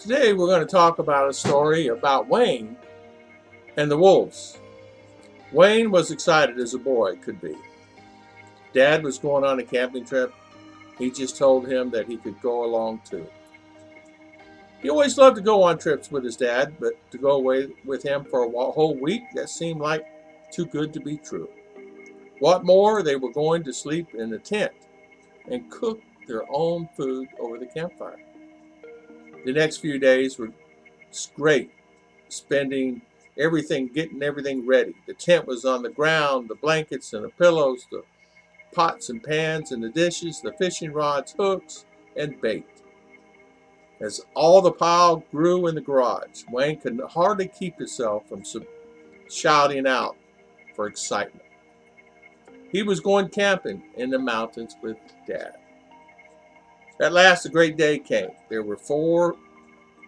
Today we're going to talk about a story about Wayne and the wolves. Wayne was excited as a boy could be. Dad was going on a camping trip. He just told him that he could go along too. He always loved to go on trips with his dad, but to go away with him for a whole week, that seemed like too good to be true. What more, they were going to sleep in a tent and cook their own food over the campfire. The next few days were great, spending getting everything ready. The tent was on the ground, the blankets and the pillows, the pots and pans and the dishes, the fishing rods, hooks, and bait. As all the pile grew in the garage, Wayne could hardly keep himself from shouting out for excitement. He was going camping in the mountains with Dad. At last, a great day came. There were four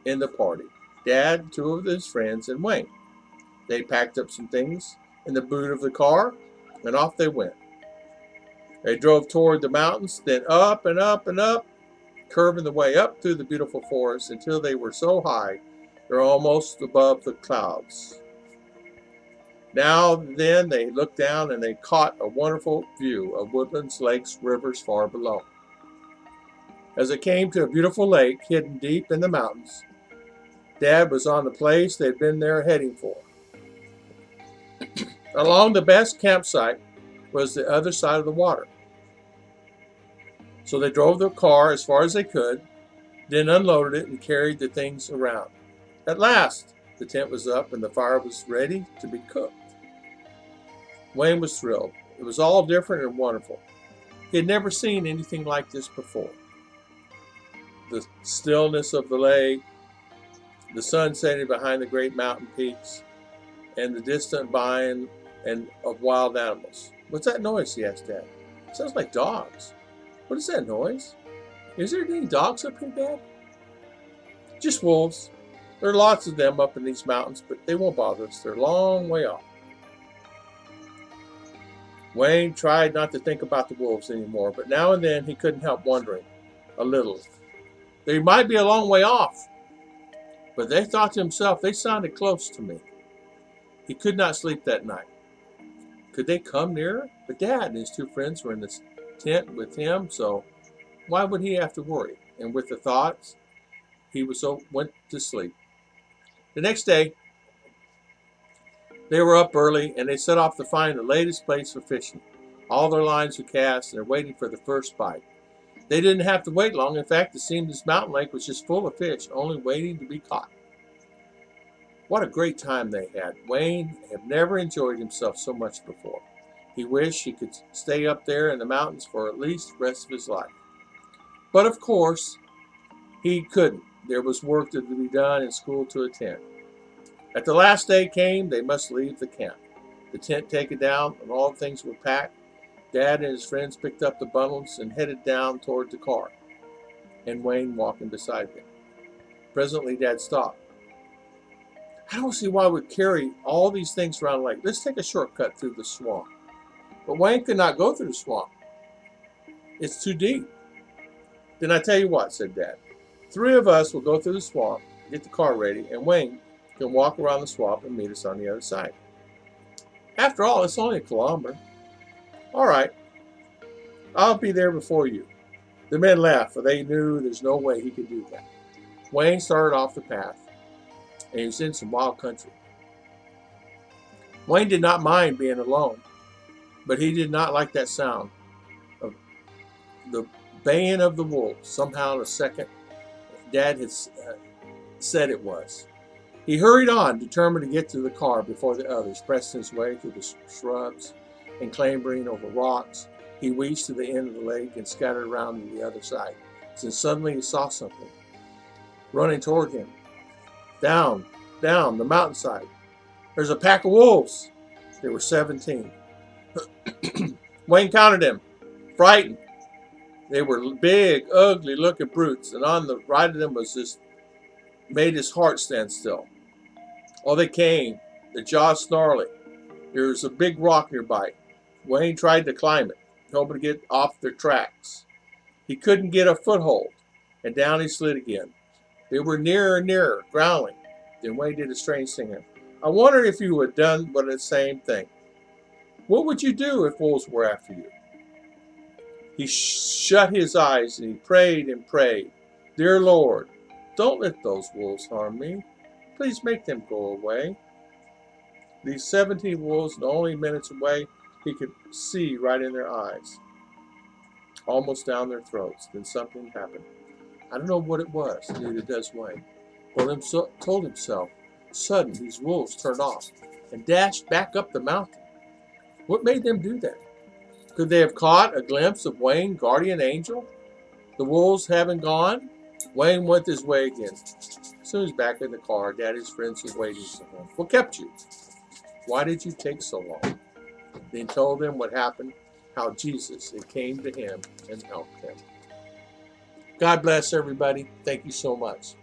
in the party: Dad, two of his friends, and Wayne. They packed up some things in the boot of the car, and off they went. They drove toward the mountains, then up and up and up, curving the way up through the beautiful forest until they were so high they're almost above the clouds. Now and then they looked down and they caught a wonderful view of woodlands, lakes, rivers far below. As they came to a beautiful lake hidden deep in the mountains, Dad was on the place they'd been there heading for. Along the best campsite was the other side of the water. So they drove the car as far as they could, then unloaded it and carried the things around. At last, the tent was up and the fire was ready to be cooked. Wayne was thrilled. It was all different and wonderful. He had never seen anything like this before. The stillness of the lake, the sun setting behind the great mountain peaks, and the distant baying and of wild animals. "What's that noise?" he asked Dad. "It sounds like dogs." "What is that noise? Is there any dogs up here, Dad?" "Just wolves. There are lots of them up in these mountains, but they won't bother us. They're a long way off." Wayne tried not to think about the wolves anymore, but now and then he couldn't help wondering a little. They might be a long way off, but they thought to himself, they sounded close to me. He could not sleep that night. Could they come nearer? But Dad and his two friends were in the tent with him, so why would he have to worry? And with the thoughts, went to sleep. The next day, they were up early and they set off to find the latest place for fishing. All their lines were cast and they're waiting for the first bite. They didn't have to wait long. In fact, it seemed this mountain lake was just full of fish, only waiting to be caught. What a great time they had. Wayne had never enjoyed himself so much before. He wished he could stay up there in the mountains for at least the rest of his life. But of course, he couldn't. There was work to be done and school to attend. At the last day came, they must leave the camp. The tent taken down and all things were packed. Dad and his friends picked up the bundles and headed down toward the car, and Wayne walking beside them. Presently, Dad stopped. "I don't see why we'd carry all these things around the lake. Let's take a shortcut through the swamp." But Wayne could not go through the swamp. "It's too deep." "Then I tell you what," said Dad. "Three of us will go through the swamp, get the car ready, and Wayne can walk around the swamp and meet us on the other side. After all, it's only a kilometer." "All right, I'll be there before you." The men laughed, for they knew there's no way he could do that. Wayne started off the path, and he was in some wild country. Wayne did not mind being alone, but he did not like that sound of the baying of the wolves. Somehow, the second Dad had said it was. He hurried on, determined to get to the car before the others, pressing his way through the shrubs and clambering over rocks. He reached to the end of the lake and scattered around to the other side. Then suddenly he saw something running toward him. Down the mountainside. "There's a pack of wolves." There were 17. Wayne counted them, frightened. They were big, ugly-looking brutes, and on the right of them was this made his heart stand still. Oh, they came, their jaws snarling. There was a big rock nearby. Wayne tried to climb it, hoping to get off their tracks. He couldn't get a foothold, and down he slid again. They were nearer and nearer, growling. Then Wayne did a strange thing. I wonder if you had done the same thing. What would you do if wolves were after you? He shut his eyes and he prayed and prayed. Dear Lord, don't let those wolves harm me. Please make them go away. These 17 wolves, and only minutes away, he could see right in their eyes, almost down their throats. Then something happened. I don't know what it was, neither does Wayne. Well, told himself, suddenly these wolves turned off and dashed back up the mountain. What made them do that? Could they have caught a glimpse of Wayne, guardian angel? The wolves having gone, Wayne went his way again. As soon as back in the car, Daddy's friends were waiting for him. What kept you? Why did you take so long? Then told him what happened, how Jesus had came to him and helped him. God bless everybody. Thank you so much.